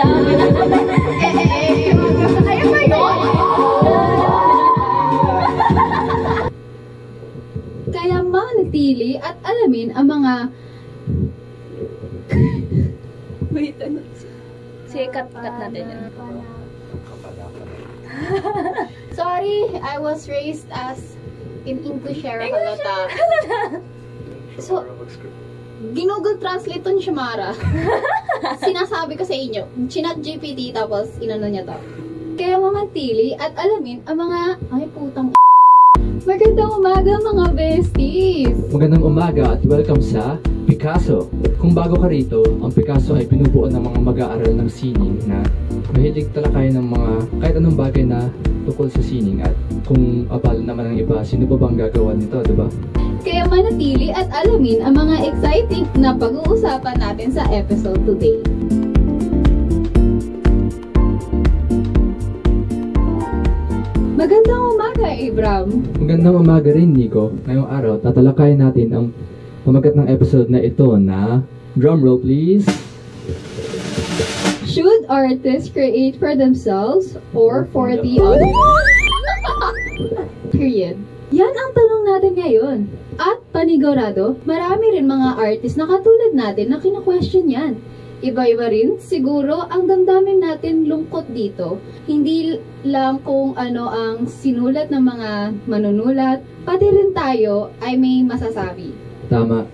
Sabi na. Ayun ba yun? Kaya manatili at alamin ang mga... Wait, ano? Sige, cut natin yan. Sorry, I was raised as in Englishera halata. So, Google Translate to ni Shamara. Sinasabi ko sa inyo, chinat GPT tapos inano niya to. Kaya mamantili at alamin ang mga, ay putang magandang umaga mga besties! Magandang umaga at welcome sa Picasso. Kung bago ka rito, ang Picasso ay binubuo ng mga mag-aaral ng sining na mahilig talakayin ng mga kahit anong bagay na tungkol sa sining. At kung abala naman ng iba, sino ba bang gagawa nito, diba? Kaya manatili at alamin ang mga exciting na pag-uusapan natin sa episode today. Magandang umaga, Abram! Magandang umaga rin, Nico. Ngayong araw, tatalakayin natin ang pamagat ng episode na ito na drumroll please! Should artists create for themselves or for the audience? Period. Yan ang tanong natin ngayon. At panigurado, marami rin mga artist na katulad natin na kina-question yan. Iba-iba rin, siguro, ang damdamin natin lungkot dito. Hindi lang kung ano ang sinulat ng mga manunulat, pati rin tayo ay may masasabi. Tama.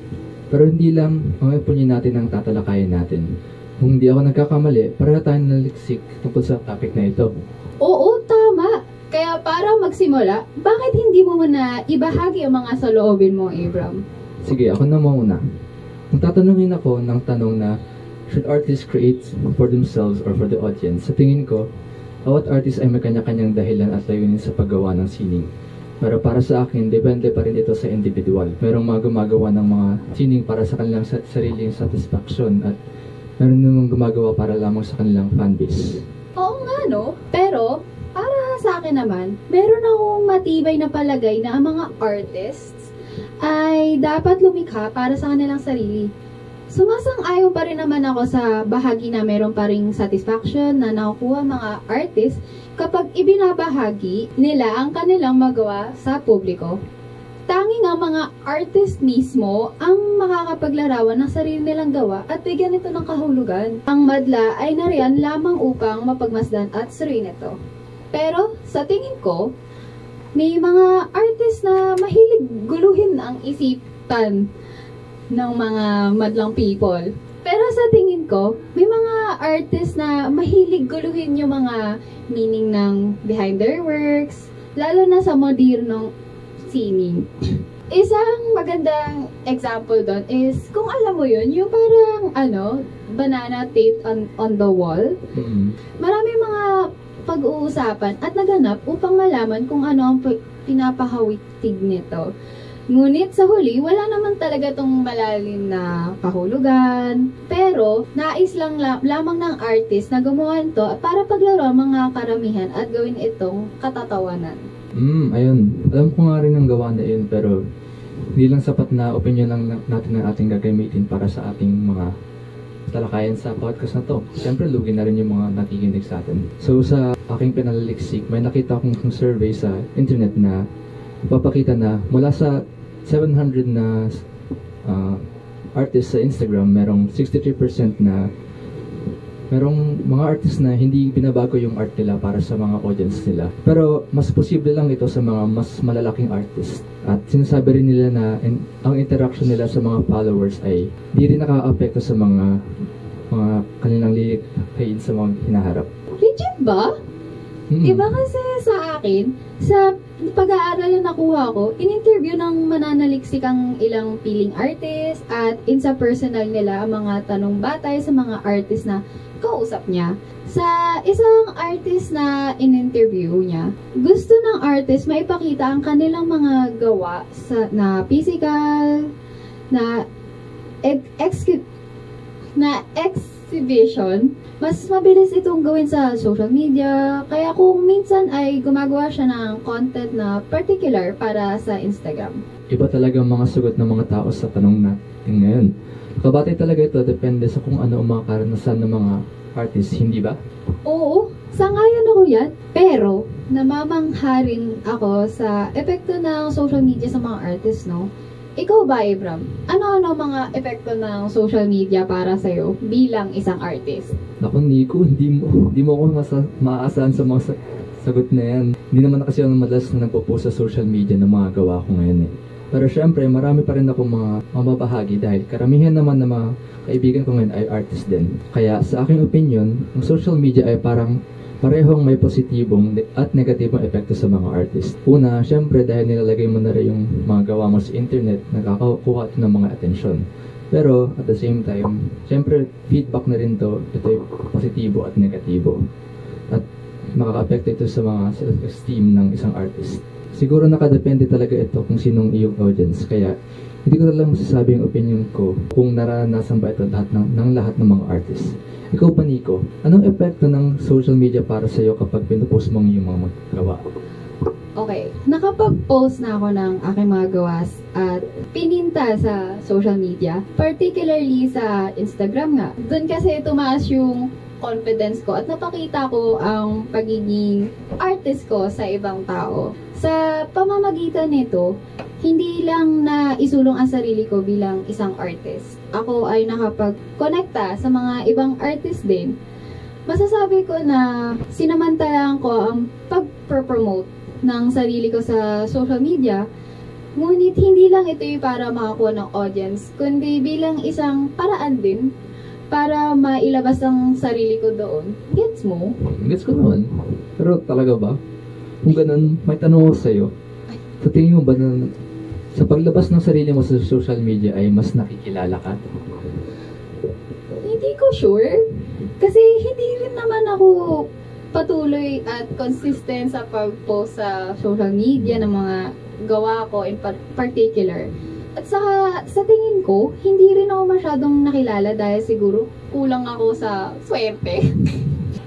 Pero hindi lang ang opinion natin ang tatalakayin natin. Kung hindi ako nagkakamali, pareho tayo naliksik tungkol sa topic na ito. Oo, tama. Kaya para magsimula, bakit hindi mo muna ibahagi ang mga saloobin mo, Abram? Sige, ako na muna. Kung tatanungin ako ng tanong na should artists create for themselves or for the audience, sa tingin ko, bawat artist ay may kanya-kanyang dahilan at layunin sa paggawa ng sining. Pero para sa akin, depende pa rin ito sa individual. Merong mga gumagawa ng mga sining para sa kanilang sariling satisfaction at meron namang gumagawa para lamang sa kanilang fanbase. Oo nga, no? Pero, para sa akin naman, meron akong matibay na palagay na ang mga artists ay dapat lumikha para sa kanilang sarili. Sumasang-ayon pa rin naman ako sa bahagi na meron pa ring satisfaction na nakukuha mga artists kapag ibinabahagi nila ang kanilang magawa sa publiko. Tanging ang mga artist mismo ang makakapaglarawan ng sarili nilang gawa at bigyan ito ng kahulugan. Ang madla ay nariyan lamang upang mapagmasdan at suriin ito. Pero sa tingin ko, may mga artist na mahilig guluhin ang isipan ng mga madlang people. Pero sa tingin ko, may mga artist na mahilig guluhin yung mga meaning ng behind their works, lalo na sa modernong sining. Isang magandang example doon is, kung alam mo yun, yung parang, banana taped on the wall. Marami mga pag-uusapan at naganap upang malaman kung ano ang pinapahawitig nito. Ngunit sa huli, wala naman talaga tong malalim na kahulugan. Pero, nais lang lamang ng artist na gumawa nito para paglaro ang mga karamihan at gawin itong katatawanan. Ayun. Alam ko nga rin ang gawa na yun, pero hindi lang sapat na opinion lang natin ang ating gagamitin para sa ating mga talakayan sa podcast na to. Siyempre, lugi na rin yung mga nakikinig sa atin. So, sa aking pinalaliksik, may nakita akong survey sa internet na papakita na mula sa 700 na artists sa Instagram, merong 63% na merong mga artists na hindi binabago yung art nila para sa mga audience nila. Pero mas posible lang ito sa mga mas malalaking artists. At sinasabi rin nila na ang interaction nila sa mga followers ay di rin nakaka-apekto sa mga kanilang lilikhain sa mga hinaharap. Legit ba? Iba kasi sa akin, sa pag-aaral na nakuha ko, in-interview ng mananaliksik ang ilang piling artist at in sa personal nila ang mga tanong batay sa mga artist na kausap niya. Sa isang artist na in-interview niya, gusto ng artist maipakita ang kanilang mga gawa na physical, na exhibition, mas mabilis itong gawin sa social media. Kaya kung minsan ay gumagawa siya ng content na particular para sa Instagram. Iba talaga ang mga sagot ng mga tao sa tanong natin ngayon. Kabatay talaga ito, depende sa kung ano ang mga karanasan ng mga artist, hindi ba? Oo, sangayon ako yan. Pero, namamangha rin ako sa epekto ng social media sa mga artist, no? Ikaw ba, Abram? Ano-ano mga epekto ng social media para sa'yo bilang isang artist? Naku, Nico, hindi mo ako maaasahan sa mga sagot na yan. Hindi naman kasi ako madalas na nagpo-post sa social media ng mga gawa ko ngayon eh. Pero syempre, marami pa rin akong mga mababahagi dahil karamihan naman ng mga kaibigan ko ngayon ay artist din. Kaya sa aking opinion, ang social media ay parang parehong may positibong at negatibong epekto sa mga artist. Una, syempre dahil nilalagay mo na rin yung mga gawa mo sa internet, nakakakuha ito ng mga atensyon. Pero at the same time, syempre feedback na rin to, ito ay positibo at negatibo. At makaka-apekto ito sa mga self-esteem ng isang artist. Siguro nakadepende talaga ito kung sinong iyong audience. Kaya hindi ko talagang masasabi yung opinion ko kung naranasan ba ito ng lahat ng mga artists. Ikaw pa, Nico, anong epekto ng social media para sa iyo kapag pinupost mong yung mga gawa? Okay, nakapag-post na ako ng aking mga gawas at pininta sa social media, particularly sa Instagram nga. Doon kasi tumaas yung confidence ko at napakita ko ang pagiging artist ko sa ibang tao. Sa pamamagitan nito, hindi lang na isulong ang sarili ko bilang isang artist. Ako ay nakapag-connecta sa mga ibang artist din. Masasabi ko na sinamantalaan ko ang pag-promote ng sarili ko sa social media. Ngunit hindi lang ito yung para makakuha ng audience, kundi bilang isang paraan din para mailabas ang sarili ko doon. Gets mo? Gets ko naman. Pero talaga ba? Kung ganun, may tanong ako sa'yo. Sa tingin mo ba na sa paglabas ng sarili mo sa social media ay mas nakikilala ka? Hindi ko sure. Kasi hindi rin naman ako patuloy at consistent sa pag-post sa social media ng mga gawa ko in particular. At saka, sa tingin ko, hindi rin ako masyadong nakilala dahil siguro kulang ako sa swerte.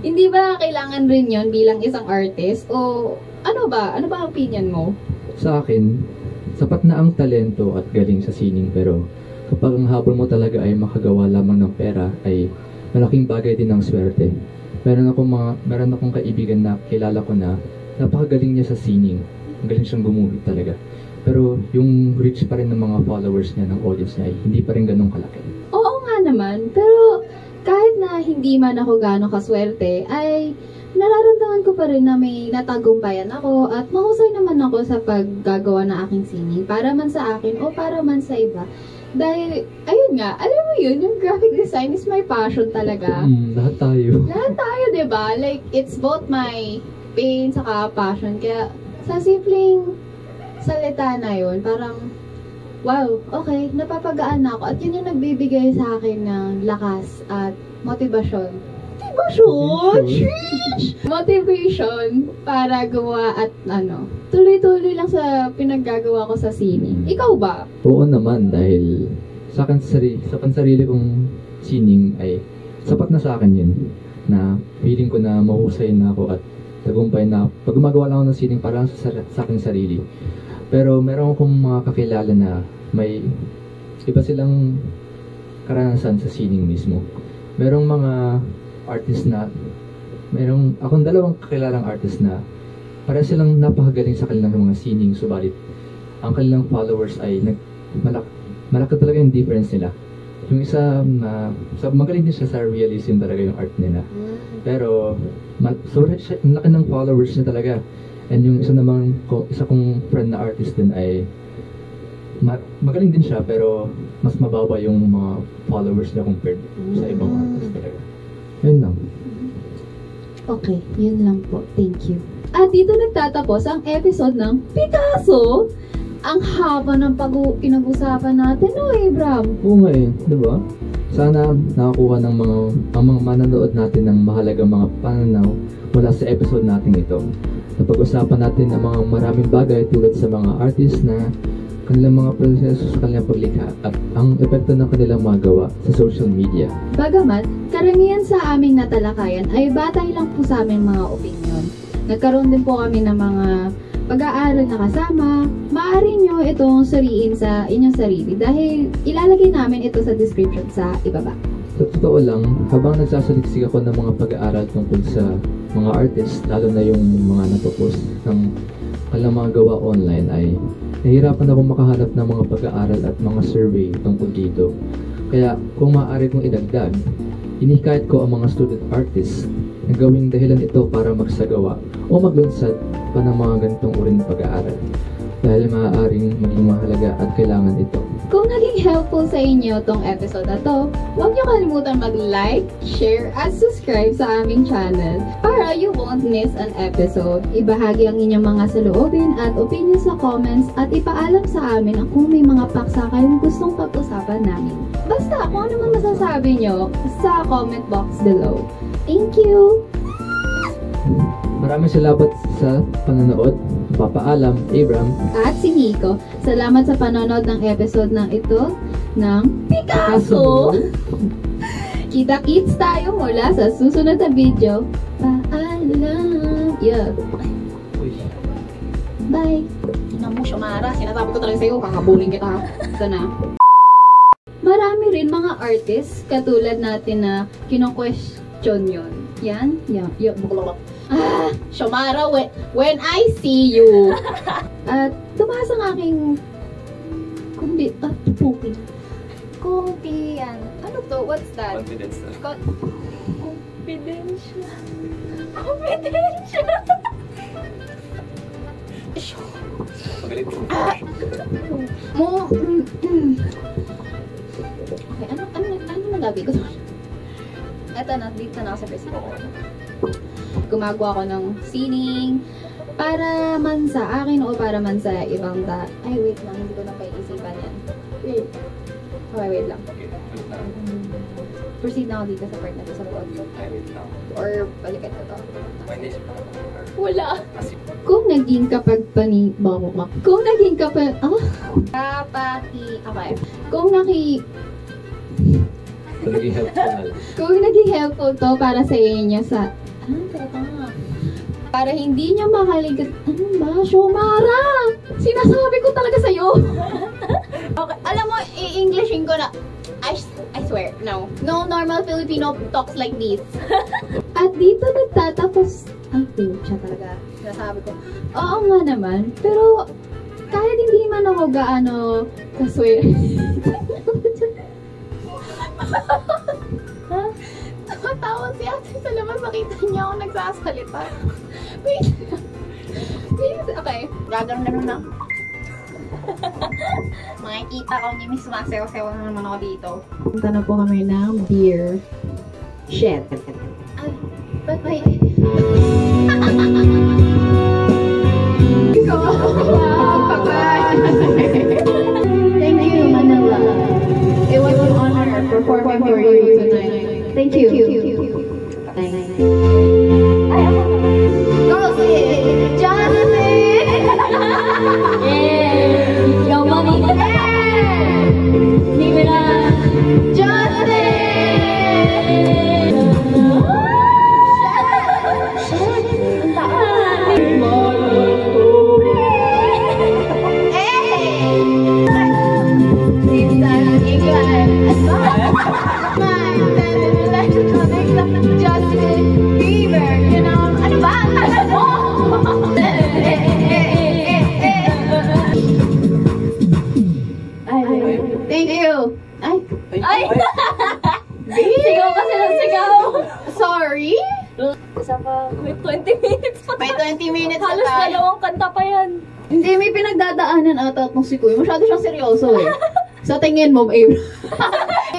Hindi ba kailangan rin yon bilang isang artist? O ano ba? Ano ba ang opinion mo? Sa akin, sapat na ang talento at galing sa sining pero kapag ang habol mo talaga ay makagawa lamang ng pera ay malaking bagay din ang swerte. Meron akong kaibigan na kilala ko na napakagaling niya sa sining. Galing siyang gumuhit talaga. Pero yung reach pa rin ng mga followers niya, ng audience niya, ay hindi pa rin ganun kalaki. Oo nga naman, pero kahit na hindi man ako gano'ng kaswerte, ay nararamdaman ko pa rin na may natagumpayan ako at mahusay naman ako sa paggagawa ng aking sining, para man sa akin o para man sa iba. Dahil, ayun nga, alam mo yun, yung graphic design is my passion talaga. Lahat tayo. Lahat tayo, diba? Like, it's both my pain saka passion. Kaya, sa simpleng salita na yun, parang, wow, okay, napapagaan na ako. At yun yung nagbibigay sa akin ng lakas at motivasyon. Motivation para gumawa at tuloy-tuloy lang sa pinaggagawa ko sa sining. Ikaw ba? Oo naman, dahil sa akin sarili kong sining ay sapat na sa akin yun. Na feeling ko na mahusay na ako at tagumpay na pag gumagawa lang ako ng sining para sa aking sarili. Pero meron akong mga kakilala na may iba silang karanasan sa sining mismo. Merong mga artist na, merong akong dalawang kakilalang artist na para silang napakagaling sa kanilang mga sining, subalit ang kanilang followers ay malaki talaga yung difference nila. Yung isa na magaling din siya sa realism talaga yung art nila. Pero ang laki ng followers niya talaga. And yung isa kong friend na artist din ay magaling din siya pero mas mababa yung mga followers niya compared sa ibang artist talaga. Yun lang. Okay, yun lang po. Thank you. At dito nagtatapos ang episode ng Picasso. Ang haba ng pinag-usapan natin, no, Abram? Oo nga eh, di ba? Sana nakakuha ng ang mga manonood natin ng mahalagang mga pananaw mula sa episode natin ito. Napag-usapan natin ang mga maraming bagay tulad sa mga artist na kanilang mga proseso sa kanilang paglikha at ang epekto ng kanilang mga gawa sa social media. Bagamat, karamihan sa aming natalakayan ay batay lang po sa aming mga opinion. Nagkaroon din po kami ng mga pag-aaral na kasama, maaari nyo itong suriin sa inyong sarili dahil ilalagay namin ito sa description sa ibaba. Sa totoo lang, habang nagsasaliksik ako ng mga pag-aaral tungkol sa mga artist, lalo na yung mga napopost ng kanilang mga gawa online, ay nahihirapan akong makahanap ng mga pag-aaral at mga survey tungkol dito. Kaya kung maaari kong idagdag, inihikayat ko ang mga student artists na gawing dahilan ito para magsagawa o maglunsad pa ng mga ganitong uri ng pag-aaral dahil maaaring maging mahalaga at kailangan ito. Kung naging helpful sa inyo tong episode na to, huwag niyo kalimutan mag-like, share, at subscribe sa aming channel para you won't miss an episode. Ibahagi ang inyong mga saloobin at opinions sa comments at ipaalam sa amin kung may mga paksa kayong gustong pag-usapan namin. Basta kung ano man masasabi nyo sa comment box below. Thank you! Maraming salamat sa panonood. Papaalam, Abram. At si Nico. Salamat sa panonood ng episode ng ito ng Picasso! Kita-kits tayo mula sa susunod na video. Paalam! Yeah. Bye! Ina mo, Xiomara. Sinasabi ko talaga sa'yo, kakabulin kita. Ito na. Marami rin mga artists katulad natin na kino-question yun. Yan. Xiomara, when I see you. At tumaas ang aking ano to? What's that? Confidence na. Confidential. Magalit. Okay, ano nagabi ko? Eto na, dito na ako sa Facebook. Gumagawa ako ng sining para man sa akin o para man sa ibang Ay, wait lang. Hindi ko na paiisipan yan. Wait. Okay, wait lang. Proceed na ako dito sa part na to sa podcast. Or balikan ko to. Wala. Kung naging Kung naging Okay. Kung naging helpful to para sa inyo sa para hindi nyo makaligot. Ano ba? Xiomara! Sinasabi ko talaga sa'yo. Okay, alam mo, i-Englishin ko na. I swear, no. No normal Filipino talks like this. At dito nagtatapos ang pucha talaga. Sinasabi ko, oo nga naman. Pero, kahit hindi man ako gaano kaswear. Tumatawag si ate sa labas. Makita niya ako nagsasalita. Wait. Okay. Gagano'n na. Makikita ko ni Miss Masew-sew na naman ako dito. Punta na po kami ng beer shed. Ay, ba't may... Thank you, Manila. It was an honor performing for you tonight. Thank you. Thanks. Ay, ako. Jocelyn! Yeah! Yo, mommy! Yeah! Leave it up! Jocelyn! Ang taas! Justin Bieber, you know? Ano ba? Ano mo? Thank you. Ay! Sigaw kasi ng sigaw. Sorry? Isa pa, may 20 minutes pa. May 20 minutes Halos na tayo. dalawang kanta pa yan. Hindi, may pinagdadaanan ata itong si Kuya. Masyado siyang seryoso eh. Sa tingin mo, Abe.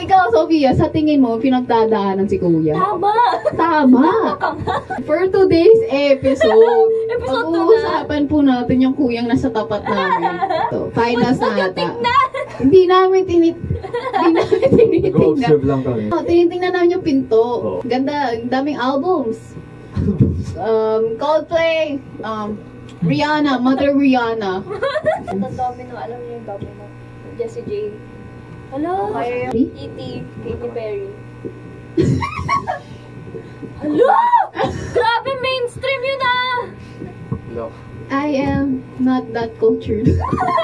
Ikaw, Sophia, sa tingin mo, pinagdadaanan si Kuya. Tama! Tama! For today's episode, Episode pag-uusapan po natin yung kuyang nasa tapat namin. So, finals na ata. Hindi namin tinitingnan. Go-observe lang kami. Tinitingnan namin yung pinto. Ganda, daming albums. Coldplay, Rihanna, Mother Rihanna. Ito domino, alam niyo yung domino. Jessie J. Hello? E.T. Katy Perry. Hello? Grabe mainstream yun ah! Joke. I am not that cultured.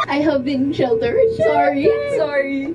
I have been sheltered. Sorry. Sorry.